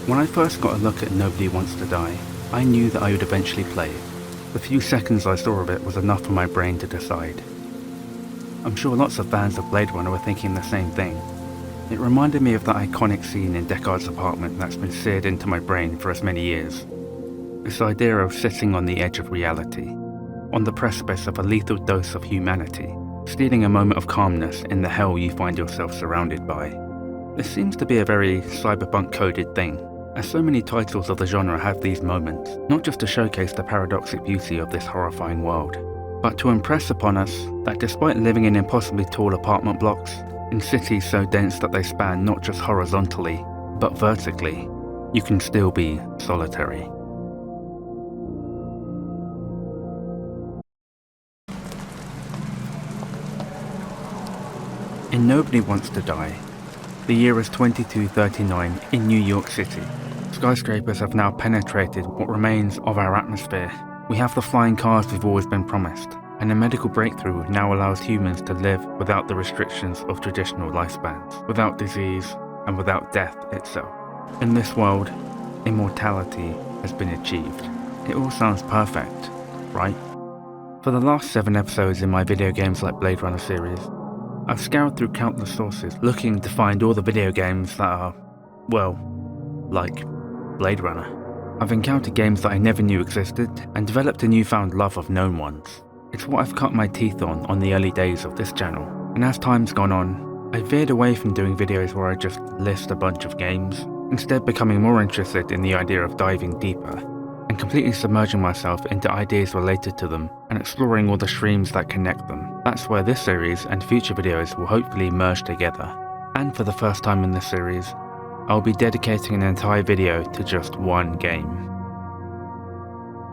When I first got a look at Nobody Wants to Die, I knew that I would eventually play it. The few seconds I saw of it was enough for my brain to decide. I'm sure lots of fans of Blade Runner were thinking the same thing. It reminded me of that iconic scene in Deckard's apartment that's been seared into my brain for as many years. This idea of sitting on the edge of reality, on the precipice of a lethal dose of humanity, stealing a moment of calmness in the hell you find yourself surrounded by. This seems to be a very cyberpunk-coded thing, as so many titles of the genre have these moments, not just to showcase the paradoxic beauty of this horrifying world, but to impress upon us that despite living in impossibly tall apartment blocks, in cities so dense that they span not just horizontally, but vertically, you can still be solitary. In Nobody Wants to Die, the year is 2239 in New York City. Skyscrapers have now penetrated what remains of our atmosphere. We have the flying cars we've always been promised, and a medical breakthrough now allows humans to live without the restrictions of traditional lifespans, without disease, and without death itself. In this world, immortality has been achieved. It all sounds perfect, right? For the last 7 episodes in my Video Games Like Blade Runner series, I've scoured through countless sources looking to find all the video games that are, well, like Blade Runner. I've encountered games that I never knew existed and developed a newfound love of known ones. It's what I've cut my teeth on the early days of this channel, and as time's gone on, I veered away from doing videos where I just list a bunch of games, instead becoming more interested in the idea of diving deeper and completely submerging myself into ideas related to them and exploring all the streams that connect them. That's where this series and future videos will hopefully merge together. And for the first time in this series, I'll be dedicating an entire video to just one game.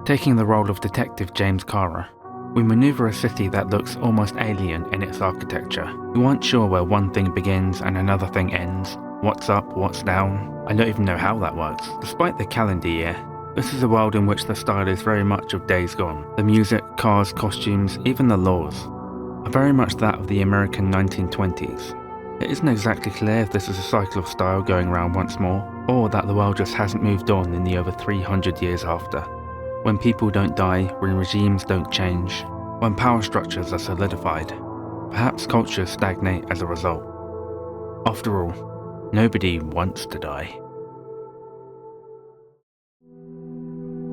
Taking the role of Detective James Karra, we maneuver a city that looks almost alien in its architecture. We aren't sure where one thing begins and another thing ends, what's up, what's down. I don't even know how that works. Despite the calendar year, this is a world in which the style is very much of days gone. The music, cars, costumes, even the laws are very much that of the American 1920s. It isn't exactly clear if this is a cycle of style going round once more, or that the world just hasn't moved on in the over 300 years after. When people don't die, when regimes don't change, when power structures are solidified, perhaps cultures stagnate as a result. After all, nobody wants to die.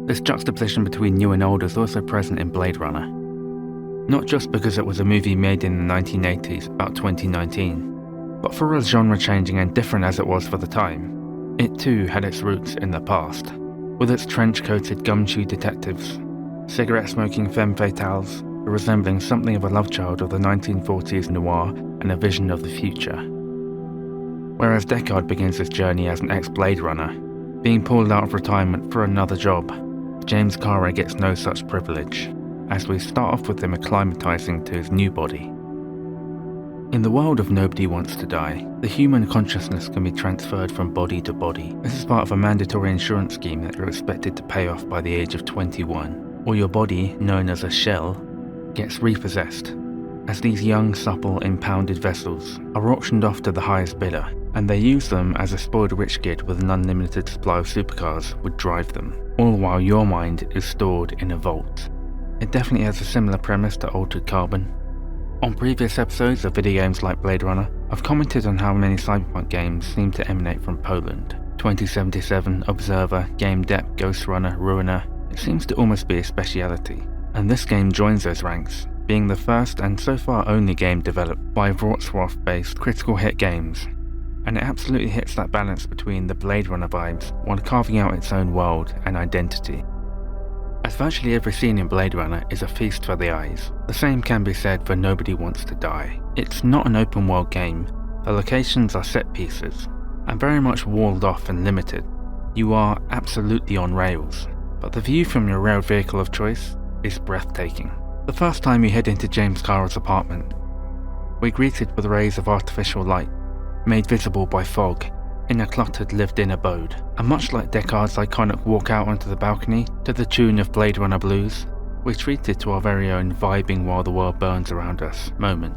This juxtaposition between new and old is also present in Blade Runner. Not just because it was a movie made in the 1980s, about 2019, but for as genre-changing and different as it was for the time, it too had its roots in the past. With its trench-coated gumshoe detectives, cigarette-smoking femme fatales, resembling something of a love child of the 1940s noir and a vision of the future. Whereas Deckard begins his journey as an ex-Blade Runner, being pulled out of retirement for another job, James Karra gets no such privilege, as we start off with him acclimatizing to his new body. In the world of Nobody Wants to Die, the human consciousness can be transferred from body to body. This is part of a mandatory insurance scheme that you're expected to pay off by the age of 21, or your body, known as a shell, gets repossessed, as these young, supple, impounded vessels are auctioned off to the highest bidder, and they use them as a spoiled rich kid with an unlimited supply of supercars would drive them, all while your mind is stored in a vault. It definitely has a similar premise to Altered Carbon. On previous episodes of Video Games Like Blade Runner, I've commented on how many cyberpunk games seem to emanate from Poland. 2077, Observer, Game Depth, Ghost Runner, Ruiner, it seems to almost be a speciality. And this game joins those ranks, being the first and so far only game developed by Wrocław-based Critical Hit Games. And it absolutely hits that balance between the Blade Runner vibes while carving out its own world and identity. As virtually every scene in Blade Runner is a feast for the eyes, the same can be said for Nobody Wants to Die. It's not an open world game, the locations are set pieces, and very much walled off and limited. You are absolutely on rails, but the view from your railed vehicle of choice is breathtaking. The first time we head into James Karra's apartment, we're greeted with rays of artificial light, made visible by fog, in a cluttered lived-in abode. And much like Deckard's iconic walk out onto the balcony to the tune of Blade Runner Blues, we're treated to our very own vibing while the world burns around us moment.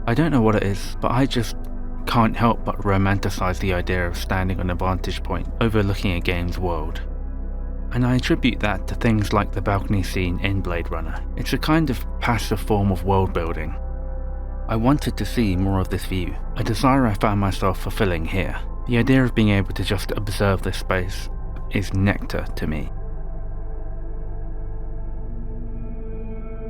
I don't know what it is, but I just can't help but romanticize the idea of standing on a vantage point overlooking a game's world. And I attribute that to things like the balcony scene in Blade Runner. It's a kind of passive form of world building. I wanted to see more of this view, a desire I found myself fulfilling here. The idea of being able to just observe this space is nectar to me.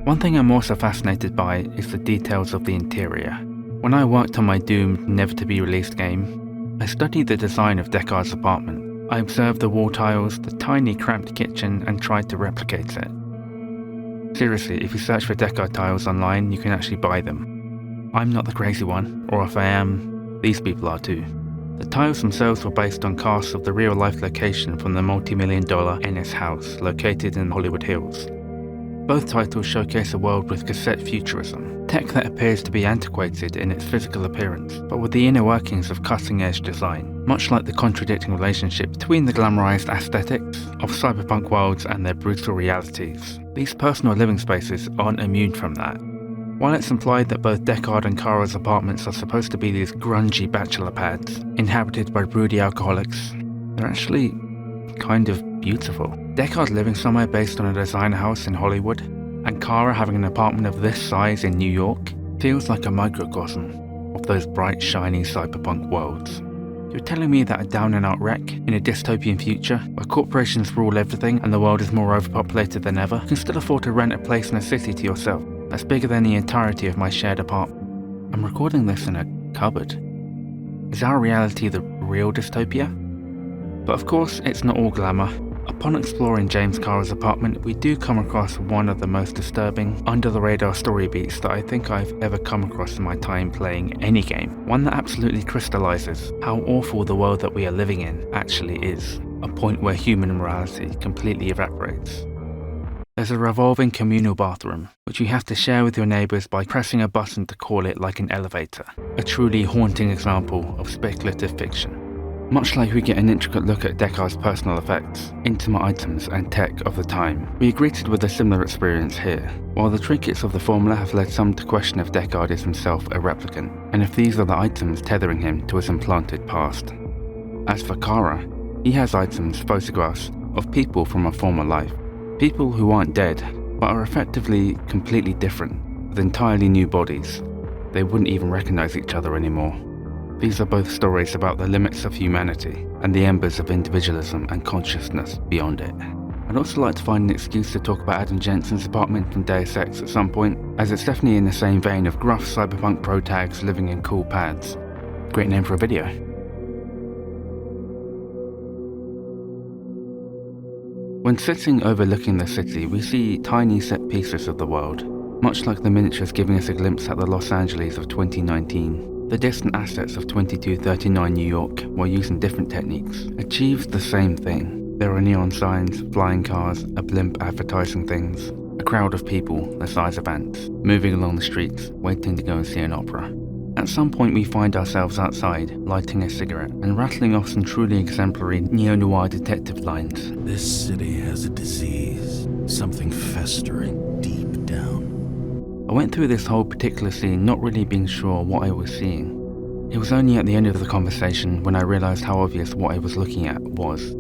One thing I'm also fascinated by is the details of the interior. When I worked on my doomed, never-to-be-released game, I studied the design of Deckard's apartment. I observed the wall tiles, the tiny cramped kitchen, and tried to replicate it. Seriously, if you search for Deckard tiles online, you can actually buy them. I'm not the crazy one, or if I am, these people are too. The tiles themselves were based on casts of the real-life location from the multi-million-dollar Ennis house located in the Hollywood Hills. Both titles showcase a world with cassette futurism, tech that appears to be antiquated in its physical appearance, but with the inner workings of cutting-edge design, much like the contradicting relationship between the glamorized aesthetics of cyberpunk worlds and their brutal realities. These personal living spaces aren't immune from that. While it's implied that both Deckard and Karra's apartments are supposed to be these grungy bachelor pads, inhabited by broody alcoholics, they're actually kind of beautiful. Deckard living somewhere based on a designer house in Hollywood, and Karra having an apartment of this size in New York, feels like a microcosm of those bright, shiny cyberpunk worlds. You're telling me that a down-and-out wreck in a dystopian future, where corporations rule everything and the world is more overpopulated than ever, can still afford to rent a place in a city to yourself that's bigger than the entirety of my shared apartment? I'm recording this in a cupboard. Is our reality the real dystopia? But of course, it's not all glamour. Upon exploring James Karra's apartment, we do come across one of the most disturbing, under-the-radar story beats that I think I've ever come across in my time playing any game. One that absolutely crystallizes how awful the world that we are living in actually is, a point where human morality completely evaporates. There's a revolving communal bathroom, which you have to share with your neighbours by pressing a button to call it like an elevator, a truly haunting example of speculative fiction. Much like we get an intricate look at Deckard's personal effects, intimate items and tech of the time, we are greeted with a similar experience here. While the trinkets of the formula have led some to question if Deckard is himself a replicant, and if these are the items tethering him to his implanted past. As for Karra, he has items, photographs, of people from a former life. People who aren't dead, but are effectively completely different, with entirely new bodies. They wouldn't even recognize each other anymore. These are both stories about the limits of humanity and the embers of individualism and consciousness beyond it. I'd also like to find an excuse to talk about Adam Jensen's apartment from Deus Ex at some point, as it's definitely in the same vein of gruff cyberpunk pro-tags living in cool pads. Great name for a video. When sitting overlooking the city, we see tiny set pieces of the world, much like the miniatures giving us a glimpse at the Los Angeles of 2019. The distant assets of 2239 New York, while using different techniques, achieves the same thing. There are neon signs, flying cars, a blimp advertising things, a crowd of people the size of ants, moving along the streets, waiting to go and see an opera. At some point we find ourselves outside, lighting a cigarette, and rattling off some truly exemplary neo-noir detective lines. This city has a disease, something festering deep down. I went through this whole particular scene not really being sure what I was seeing. It was only at the end of the conversation when I realised how obvious what I was looking at was.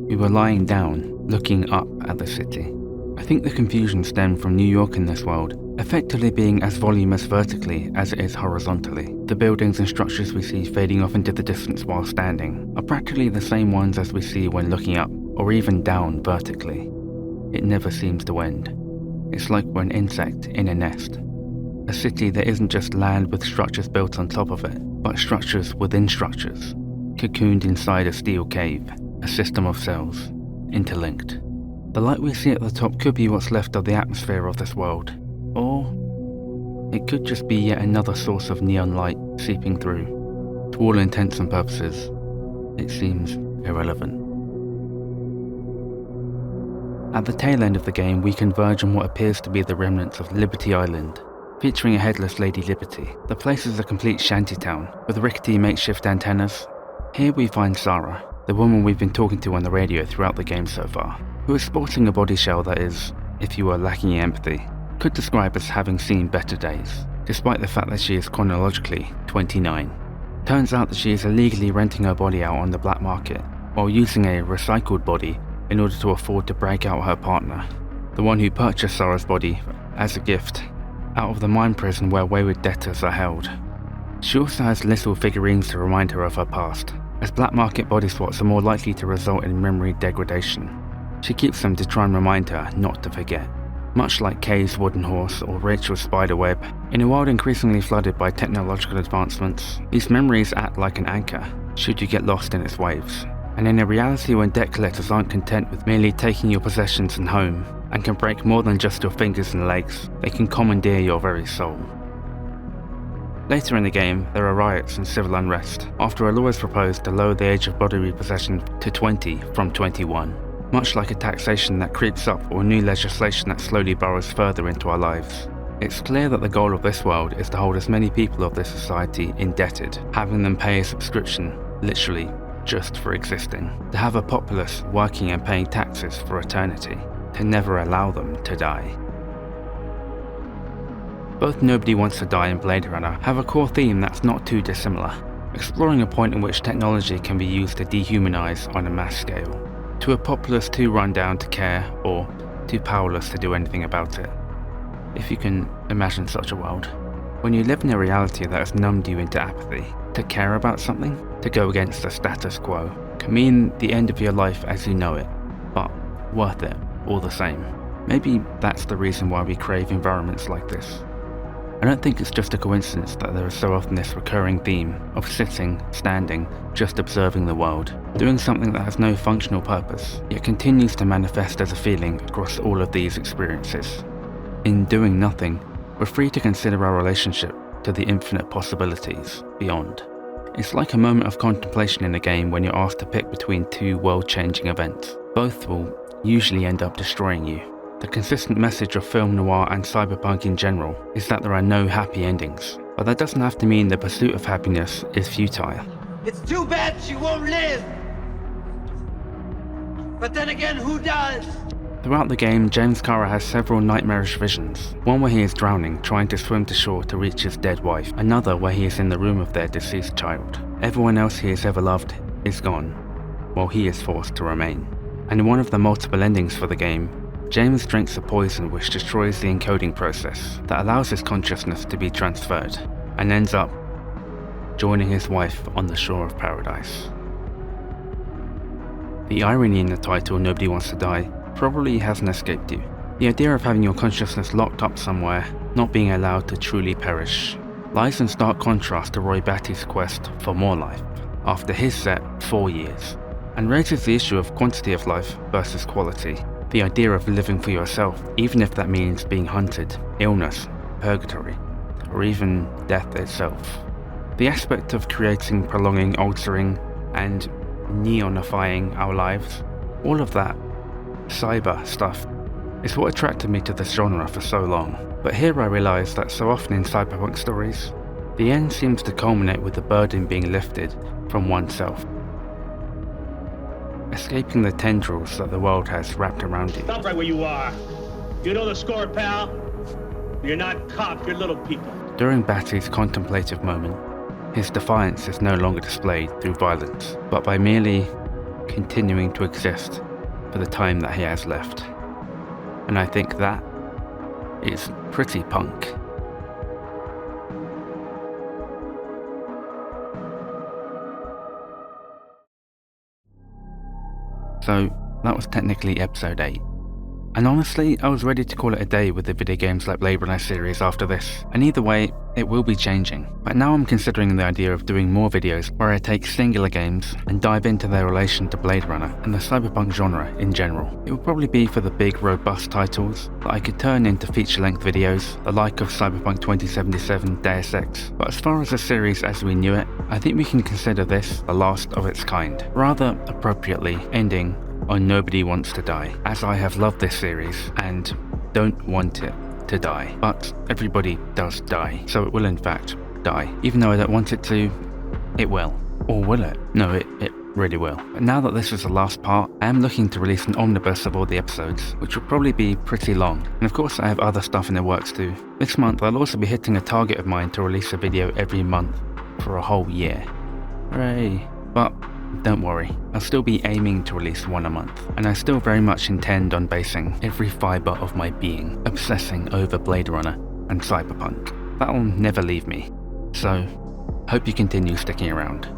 We were lying down, looking up at the city. I think the confusion stemmed from New York in this world, effectively being as voluminous vertically as it is horizontally. The buildings and structures we see fading off into the distance while standing are practically the same ones as we see when looking up, or even down vertically. It never seems to end. It's like we're an insect in a nest. A city that isn't just land with structures built on top of it, but structures within structures, cocooned inside a steel cave, a system of cells, interlinked. The light we see at the top could be what's left of the atmosphere of this world, or it could just be yet another source of neon light seeping through. To all intents and purposes, it seems irrelevant. At the tail end of the game, we converge on what appears to be the remnants of Liberty Island, featuring a headless Lady Liberty. The place is a complete shantytown, with rickety makeshift antennas. Here we find Sarah, the woman we've been talking to on the radio throughout the game so far, who is sporting a body shell that is, if you were lacking in empathy, could describe as having seen better days, despite the fact that she is chronologically 29. Turns out that she is illegally renting her body out on the black market, while using a recycled body in order to afford to break out her partner, the one who purchased Sarah's body as a gift, out of the mind prison where wayward debtors are held. She also has little figurines to remind her of her past, as black market body swaps are more likely to result in memory degradation. She keeps them to try and remind her not to forget. Much like Kay's wooden horse or Rachel's spider web, in a world increasingly flooded by technological advancements, these memories act like an anchor, should you get lost in its waves. And in a reality when debt collectors aren't content with merely taking your possessions and home, and can break more than just your fingers and legs, they can commandeer your very soul. Later in the game, there are riots and civil unrest, after a law is proposed to lower the age of body repossession to 20 from 21. Much like a taxation that creeps up or new legislation that slowly burrows further into our lives. It's clear that the goal of this world is to hold as many people of this society indebted, having them pay a subscription, literally, just for existing. To have a populace working and paying taxes for eternity, to never allow them to die. Both Nobody Wants to Die and Blade Runner have a core theme that's not too dissimilar, exploring a point in which technology can be used to dehumanize on a mass scale, to a populace too run down to care or too powerless to do anything about it. If you can imagine such a world. When you live in a reality that has numbed you into apathy, to care about something, to go against the status quo, can mean the end of your life as you know it, but worth it all the same. Maybe that's the reason why we crave environments like this. I don't think it's just a coincidence that there is so often this recurring theme of sitting, standing, just observing the world, doing something that has no functional purpose, yet continues to manifest as a feeling across all of these experiences. In doing nothing, we're free to consider our relationship to the infinite possibilities beyond. It's like a moment of contemplation in a game when you're asked to pick between two world-changing events. Both will usually end up destroying you. The consistent message of film noir and cyberpunk in general is that there are no happy endings, but that doesn't have to mean the pursuit of happiness is futile. It's too bad she won't live! But then again, who does? Throughout the game, James Karra has several nightmarish visions. One where he is drowning, trying to swim to shore to reach his dead wife. Another where he is in the room of their deceased child. Everyone else he has ever loved is gone, while he is forced to remain. And in one of the multiple endings for the game, James drinks a poison which destroys the encoding process that allows his consciousness to be transferred, and ends up joining his wife on the shore of paradise. The irony in the title, Nobody Wants to Die, probably hasn't escaped you. The idea of having your consciousness locked up somewhere, not being allowed to truly perish, lies in stark contrast to Roy Batty's quest for more life, after his set 4 years, and raises the issue of quantity of life versus quality. The idea of living for yourself, even if that means being hunted, illness, purgatory, or even death itself. The aspect of creating, prolonging, altering, and neonifying our lives, all of that cyber stuff, is what attracted me to this genre for so long. But here I realise that so often in cyberpunk stories, the end seems to culminate with the burden being lifted from oneself. Escaping the tendrils that the world has wrapped around you. Stop right where you are. You know the score, pal? You're not cops, you're little people. During Batty's contemplative moment, his defiance is no longer displayed through violence, but by merely continuing to exist for the time that he has left. And I think that is pretty punk. So that was technically episode 8. And honestly, I was ready to call it a day with the video games like Blade Runner series after this, and either way, it will be changing. But now I'm considering the idea of doing more videos where I take singular games and dive into their relation to Blade Runner and the cyberpunk genre in general. It will probably be for the big robust titles that I could turn into feature-length videos, the like of Cyberpunk 2077, Deus Ex. But as far as the series as we knew it, I think we can consider this the last of its kind, rather appropriately ending on Nobody Wants to Die, as I have loved this series and don't want it to die. But everybody does die, so it will in fact die. Even though I don't want it to, it will. Or will it? No, it really will. But now that this is the last part, I am looking to release an omnibus of all the episodes, which will probably be pretty long. And of course I have other stuff in the works too. This month I'll also be hitting a target of mine to release a video every month for a whole year. Hooray. But don't worry, I'll still be aiming to release one a month, and I still very much intend on basing every fibre of my being obsessing over Blade Runner and cyberpunk. That'll never leave me. So, hope you continue sticking around.